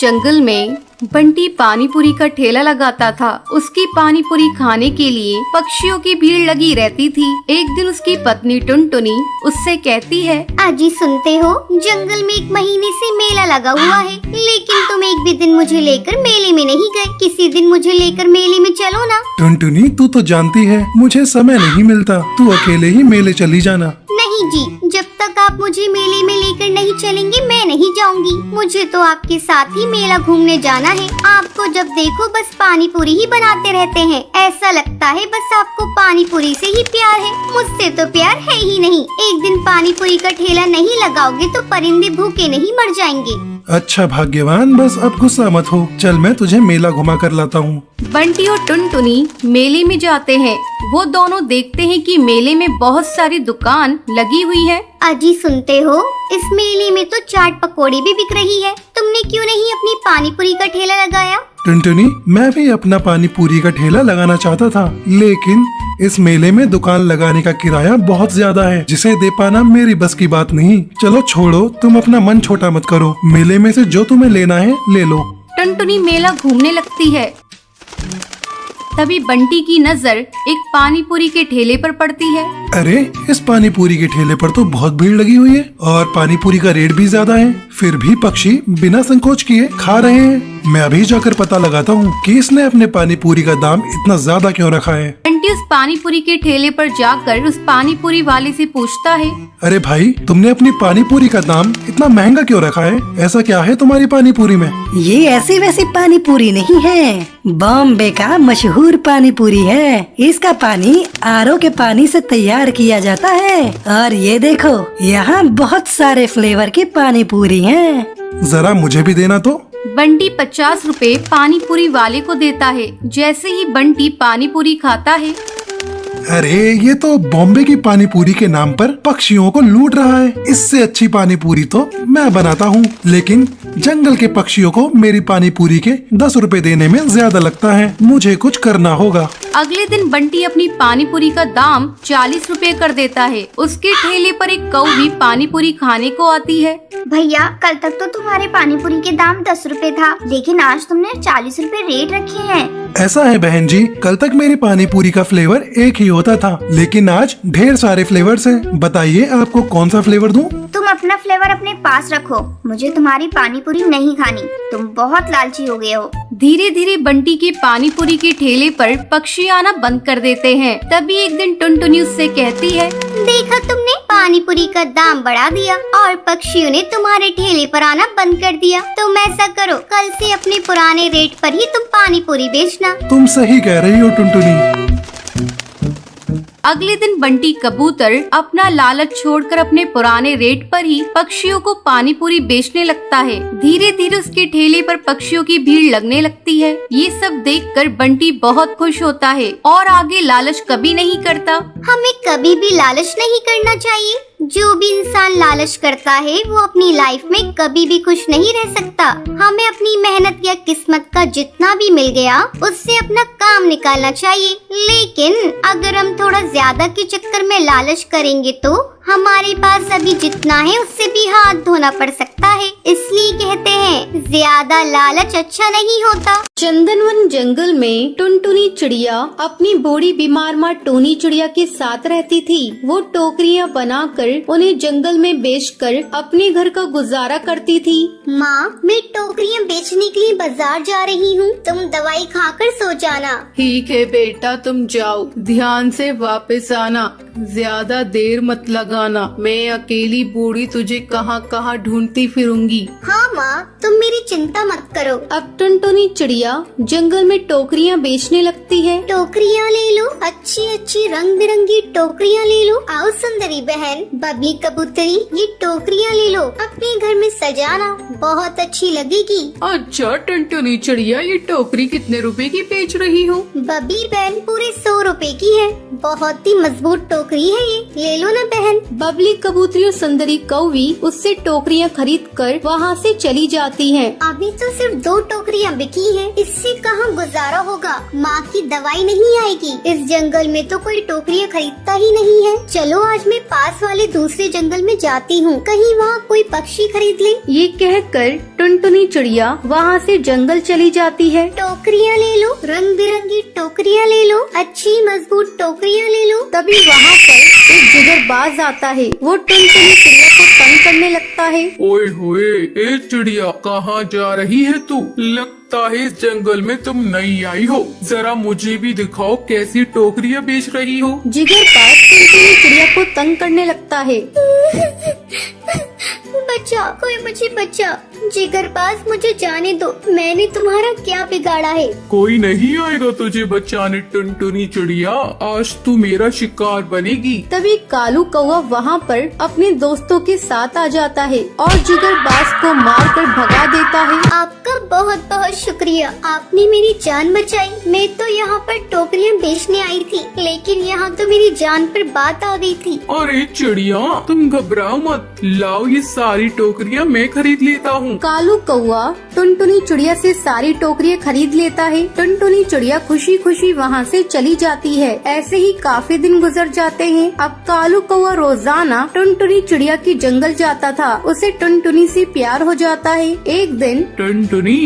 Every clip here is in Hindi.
जंगल में बंटी पानी पूरी का ठेला लगाता था। उसकी पानी पूरी खाने के लिए पक्षियों की भीड़ लगी रहती थी। एक दिन उसकी पत्नी टुनटुनी उससे कहती है, अजी सुनते हो, जंगल में 1 महीने से मेला लगा हुआ है, लेकिन तुम एक भी दिन मुझे लेकर मेले में नहीं गए। किसी दिन मुझे लेकर मेले में चलो ना। टुनटुनी, तू तो जानती है मुझे समय नहीं मिलता, तू अकेले ही मेले चली जाना। नहीं जी, जब तक आप मुझे मेले में लेकर नहीं चलेंगे मैं नहीं जाऊंगी। मुझे तो आपके साथ ही मेला घूमने जाना है। आपको जब देखो बस पानी पूरी ही बनाते रहते हैं। ऐसा लगता है बस आपको पानी पूरी से ही प्यार है, मुझसे तो प्यार है ही नहीं। एक दिन पानी पूरी का ठेला नहीं लगाओगे तो परिंदे भूखे नहीं मर जाएंगे। अच्छा भाग्यवान, बस अब गुस्सा मत हो, चल मैं तुझे मेला घुमा कर लाता हूँ। बंटी और टुनटुनी मेले में जाते हैं। वो दोनों देखते हैं कि मेले में बहुत सारी दुकान लगी हुई है। अजी सुनते हो, इस मेले में तो चाट पकौड़ी भी बिक रही है। तुमने क्यों नहीं अपनी पानी पूरी का ठेला लगाया? टुनटुनी, मैं भी अपना पानी पूरी का ठेला लगाना चाहता था, लेकिन इस मेले में दुकान लगाने का किराया बहुत ज्यादा है, जिसे दे पाना मेरी बस की बात नहीं। चलो छोड़ो, तुम अपना मन छोटा मत करो, मेले में से जो तुम्हें लेना है ले लो। टुनटुनी मेला घूमने लगती है। तभी बंटी की नजर एक पानी पूरी के ठेले पर पड़ती है। अरे, इस पानी पूरी के ठेले पर तो बहुत भीड़ लगी हुई है और पानी पूरी का रेट भी ज्यादा है, फिर भी पक्षी बिना संकोच किए खा रहे हैं। मैं अभी जाकर पता लगाता हूँ कि इसने अपने पानी पूरी का दाम इतना ज्यादा क्यों रखा है। बंटी उस पानी पूरी के ठेले पर जाकर उस पानी पूरी वाले से पूछता है, अरे भाई, तुमने अपनी पानी पूरी का दाम इतना महंगा क्यों रखा है? ऐसा क्या है तुम्हारी पानी पूरी में? ये ऐसी वैसी पानी पूरी नहीं है, बॉम्बे का मशहूर पानी पूरी है। इसका पानी आरओ के पानी से तैयार किया जाता है। और ये देखो, यहाँ बहुत सारे फ्लेवर की पानी पूरी हैं। जरा मुझे भी देना तो। बंटी 50 रुपए पानी पूरी वाले को देता है। जैसे ही बंटी पानी पूरी खाता है, अरे, ये तो बॉम्बे की पानी पूरी के नाम पर पक्षियों को लूट रहा है। इससे अच्छी पानी पूरी तो मैं बनाता हूँ, लेकिन जंगल के पक्षियों को मेरी पानी पूरी के 10 रुपए देने में ज्यादा लगता है। मुझे कुछ करना होगा। अगले दिन बंटी अपनी पानी पूरी का दाम 40 रुपए कर देता है। उसके ठेले पर एक कौ भी पानी पूरी खाने को आती है। भैया, कल तक तो तुम्हारे पानी पूरी के दाम 10 रुपए था, लेकिन आज तुमने 40 रुपए रेट रखे हैं। ऐसा है बहन जी, कल तक मेरी पानी पूरी का फ्लेवर एक ही होता था, लेकिन आज ढेर सारे फ्लेवर्स हैं। बताइए आपको कौन सा फ्लेवर दूं? तुम अपना फ्लेवर अपने पास रखो, मुझे तुम्हारी पानी पूरी नहीं खानी। तुम बहुत लालची हो गए हो। धीरे धीरे बंटी के पानी पूरी के ठेले पर पक्षी आना बंद कर देते हैं। तभी एक दिन टुनटुनी उससे कहती है, देखा तुमने, पानी पूरी का दाम बढ़ा दिया और पक्षियों ने तुम्हारे ठेले पर आना बंद कर दिया। तुम ऐसा करो, कल से अपने पुराने रेट पर ही तुम पानी पूरी बेचना। तुम सही कह रही हो टुनटुनी। अगले दिन बंटी कबूतर अपना लालच छोड़कर अपने पुराने रेट पर ही पक्षियों को पानी पूरी बेचने लगता है। धीरे धीरे उसके ठेले पर पक्षियों की भीड़ लगने लगती है। ये सब देखकर बंटी बहुत खुश होता है और आगे लालच कभी नहीं करता। हमें कभी भी लालच नहीं करना चाहिए। जो भी इंसान लालच करता है वो अपनी लाइफ में कभी भी खुश नहीं रह सकता। हमें अपनी मेहनत या किस्मत का जितना भी मिल गया उससे अपना काम निकालना चाहिए, लेकिन अगर हम थोड़ा ज्यादा के चक्कर में लालच करेंगे तो हमारे पास अभी जितना है उससे भी हाथ धोना पड़ सकता है। इसलिए कहते हैं, ज्यादा लालच अच्छा नहीं होता। चंदनवन जंगल में टुनटुनी चिड़िया अपनी बूढ़ी बीमार माँ टोनी चिड़िया के साथ रहती थी। वो टोकरियाँ बनाकर उन्हें जंगल में बेचकर अपने घर का गुजारा करती थी। माँ, मैं टोकरियाँ बेचने के लिए बाजार जा रही हूँ, तुम दवाई खाकर सो जाना। ठीक है बेटा, तुम जाओ, ध्यान से वापस आना, ज्यादा देर मत लगाना। मैं अकेली बूढ़ी तुझे कहाँ कहाँ ढूंढती फिरूंगी। हाँ माँ, तुम मेरी चिंता मत करो। अब टुनटुनी चिड़िया जंगल में टोकरियाँ बेचने लगती है। टोकरियाँ ले लो, अच्छी अच्छी रंग बिरंगी टोकरियाँ ले लो। आओ सुंदरी बहन, बबली कबूतरी, ये टोकरियाँ ले लो, अपने घर में सजाना, बहुत अच्छी लगेगी। अच्छा टुनटुनी चिड़िया, ये टोकरी कितने रुपए की बेच रही हो? बबली बहन, पूरे 100 रुपए की है। बहुत ही मजबूत टोकरी है ये, ले लो ना बहन। बबली कबूतरी और सुंदरी कौवी उससे टोकरियां खरीद कर वहाँ से चली जाती हैं। अभी तो सिर्फ 2 टोकरियां बिकी हैं, इससे कहाँ गुजारा होगा। माँ की दवाई नहीं आएगी। इस जंगल में तो कोई टोकरियां खरीदता ही नहीं है। चलो आज मैं पास वाले दूसरे जंगल में जाती हूँ, कहीं वहाँ कोई पक्षी खरीद ले। ये कहकर टुनटुनी चिड़िया वहाँ से जंगल चली जाती है। टोकरियां ले लो, रंग बिरंगी टोकरियां ले लो, अच्छी मजबूत टोकरियां ले लो। तभी वहाँ पर एक जिगरबाज आता है। वो टुनटुनी चिड़िया को तंग करने लगता है। ओए होए, ए चिड़िया कहाँ जा रही है तू? लगता है इस जंगल में तुम नई आई हो। जरा मुझे भी दिखाओ कैसी टोकरियाँ बेच रही हो। जिगरबाज टुनटुनी चिड़िया को तंग करने लगता है। बच्चा, कोई मुझे बच्चा। जिगरबाज मुझे जाने दो, मैंने तुम्हारा क्या बिगाड़ा है? कोई नहीं आएगा तुझे बचाने टुनटुनी चिड़िया, आज तू मेरा शिकार बनेगी। तभी कालू कौवा वहाँ पर अपने दोस्तों के साथ आ जाता है और जिगरबाज को मार कर भगा देता है। आपका बहुत बहुत शुक्रिया, आपने मेरी जान बचाई। मैं तो यहाँ पर टोकरियाँ बेचने आई थी, लेकिन यहाँ तो मेरी जान पर बात आ गई थी। अरे चिड़िया तुम घबराओ मत, लाओ ये सारी टोकरियाँ मैं खरीद लेता हूँ। कालू कौवा टुनटुनी चिड़िया से सारी टोकरियाँ खरीद लेता है। टुनटुनी चिड़िया खुशी खुशी वहाँ से चली जाती है। ऐसे ही काफी दिन गुजर जाते हैं। अब कालू कौवा रोजाना टुनटुनी चिड़िया की जंगल जाता था। उसे टुनटुनी से प्यार हो जाता है। एक दिन टुनटुनी,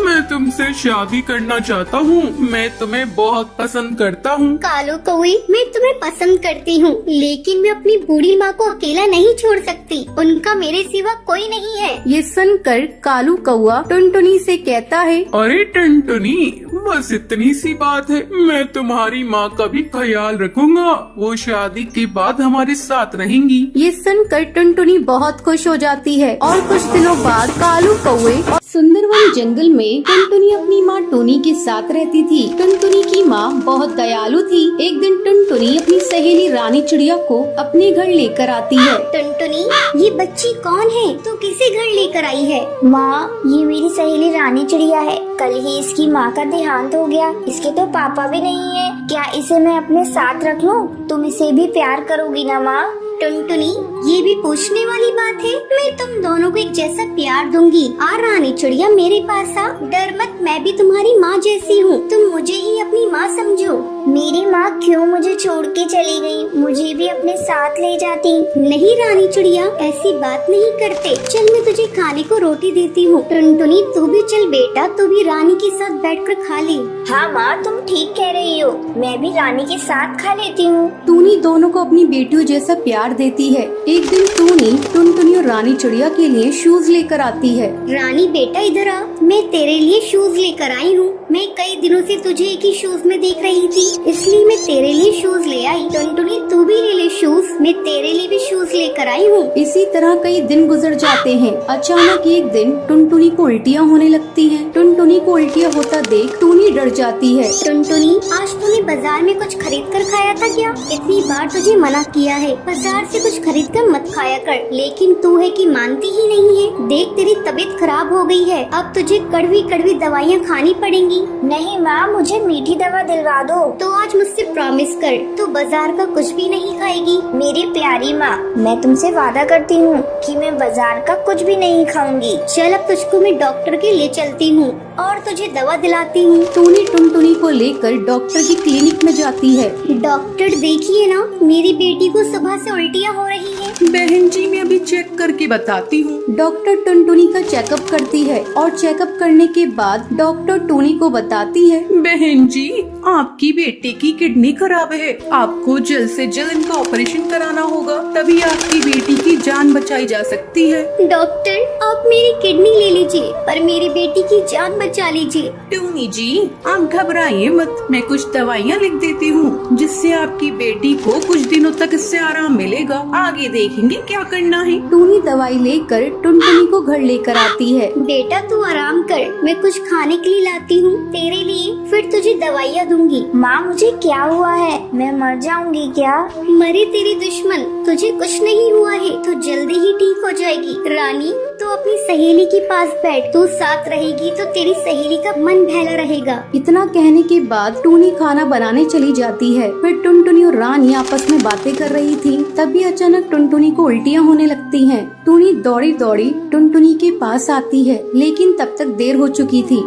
मैं तुमसे शादी करना चाहता हूँ, मैं तुम्हें बहुत पसंद करता हूँ। कालू कौवे, मैं तुम्हें पसंद करती हूँ, लेकिन मैं अपनी बूढ़ी माँ को अकेला नहीं छोड़ सकती। उनका मेरे सिवा कोई नहीं है। ये सुनकर कालू कौवा टुनटुनी से कहता है, अरे टुनटुनी, बस इतनी सी बात है, मैं तुम्हारी माँ का भी ख्याल रखूंगा। वो शादी के बाद हमारे साथ रहेंगी। ये सुनकर टुनटुनी बहुत खुश हो जाती है। और कुछ दिनों बाद कालू कौवे और सुंदरवन जंगल में टुनटुनी अपनी माँ टोनी के साथ रहती थी। टुनटुनी की माँ बहुत दयालु थी। एक दिन टुनटुनी अपनी सहेली रानी चिड़िया को अपने घर लेकर आती है। टुनटुनी, ये बच्ची कौन है? तू किसे घर लेकर आई है? माँ, ये मेरी सहेली रानी चिड़िया है। कल ही इसकी माँ का देहांत हो गया। इसके तो पापा भी नहीं है। क्या इसे मैं अपने साथ रख लूं? तुम इसे भी प्यार करोगी ना माँ? टुनटुनी, ये भी पूछने वाली बात है। मैं तुम दोनों को एक जैसा प्यार दूंगी। आ रानी चिड़िया, मेरे पास आ। डर मत, मैं भी तुम्हारी माँ जैसी हूँ। तुम मुझे ही अपनी माँ समझो। मेरी माँ क्यों मुझे छोड़ के चली गई? मुझे भी अपने साथ ले जाती। नहीं रानी चिड़िया, ऐसी बात नहीं करते। चल मैं तुझे खाने को रोटी देती हूँ। टुनटुनी, तू भी चल बेटा, तू भी रानी के साथ बैठकर खा ले। हाँ माँ, तुम ठीक कह रही हो, मैं भी रानी के साथ खा लेती हूँ। टूनी दोनों को अपनी बेटियों जैसा प्यार देती है। एक दिन टूनी टुनटुनी और रानी चिड़िया के लिए शूज लेकर आती है। रानी बेटा इधर आ, मैं तेरे लिए शूज लेकर आई हूँ। मैं कई दिनों से तुझे एक ही शूज में देख रही थी, इसलिए मैं तेरे लिए शूज ले आई। टुनटुनी, तू भी ले ले शूज, मैं तेरे लिए भी शूज लेकर आई हूँ। इसी तरह कई दिन गुजर जाते हैं। अचानक एक दिन टुनटुनी को उल्टियाँ होने लगती हैं। टुनटुनी को उल्टियाँ होता देख टूनी डर जाती है। टुनटुनी, आज तूने बाजार में कुछ खरीद कर खाया था क्या? इतनी बार तुझे मना किया है, बाजार से कुछ खरीद कर मत खाया कर, लेकिन तू है कि मानती ही नहीं है। देख, तेरी तबीयत खराब हो गई है, अब तुझे कड़वी कड़वी दवाइयाँ खानी पड़ेंगी। नहीं माँ, मुझे मीठी दवा दिलवा दो। तो आज मुझसे प्रॉमिस कर, तू बाजार का कुछ भी नहीं खाएगी। मेरी प्यारी माँ, मैं तुमसे वादा करती हूँ कि मैं बाजार का कुछ भी नहीं खाऊंगी। चल अब तुझको मैं डॉक्टर के ले चलती हूँ और तुझे दवा दिलाती हूँ। टूनी टुनटुनी को लेकर डॉक्टर की क्लिनिक में जाती है। डॉक्टर देखिए ना, मेरी बेटी को सुबह से उल्टियाँ हो रही है। बहन जी, मैं अभी चेक करके बताती हूँ। डॉक्टर टुनटुनी का चेकअप करती है और चेकअप करने के बाद डॉक्टर टूनी को बताती है, बहन जी, आपकी बेटी की किडनी खराब है, आपको जल्द से जल्द इनका ऑपरेशन कराना होगा, तभी आपकी बेटी की जान बचाई जा सकती है। डॉक्टर, आप मेरी किडनी ले लीजिए, पर मेरी बेटी की जान बचा लीजिए। टूनी जी, आप घबराइए मत, मैं कुछ दवाइयाँ लिख देती हूँ, जिससे आपकी बेटी को कुछ दिनों तक इससे आराम मिलेगा। आगे देखेंगे क्या करना है। टूनी दवाई लेकर टुनटुनी को घर लेकर आती है। बेटा तू आराम कर, मैं कुछ खाने के लिए लाती हूँ तेरे लिए, फिर तुझे दवाइयाँ दूंगी। माँ, मुझे क्या हुआ है? मैं मर जाऊंगी क्या? मरे तेरे दुश्मन, तुझे कुछ नहीं हुआ है, तू जल्दी ही ठीक हो जाएगी। रानी, तू अपनी सहेली के पास बैठ, तू साथ रहेगी तो तेरी सहेली का मन बहला रहेगा। इतना कहने के बाद टूनी खाना बनाने चली जाती है। फिर टुनटुनी और रानी आपस में बातें कर रही थी। तभी अचानक टुनटुनी को उल्टियाँ होने लगती हैं। टूनी दौड़ी दौड़ी टुनटुनी के पास आती है, लेकिन तब तक देर हो चुकी थी।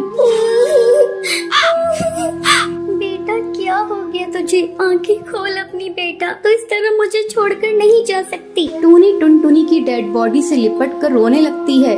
बेटा क्या हो गया तुझे? आंखें खोल अपनी बेटा, तो इस तरह मुझे छोड़कर नहीं जा सकती। टूनी टुनटुनी की डेड बॉडी से लिपट कर रोने लगती है।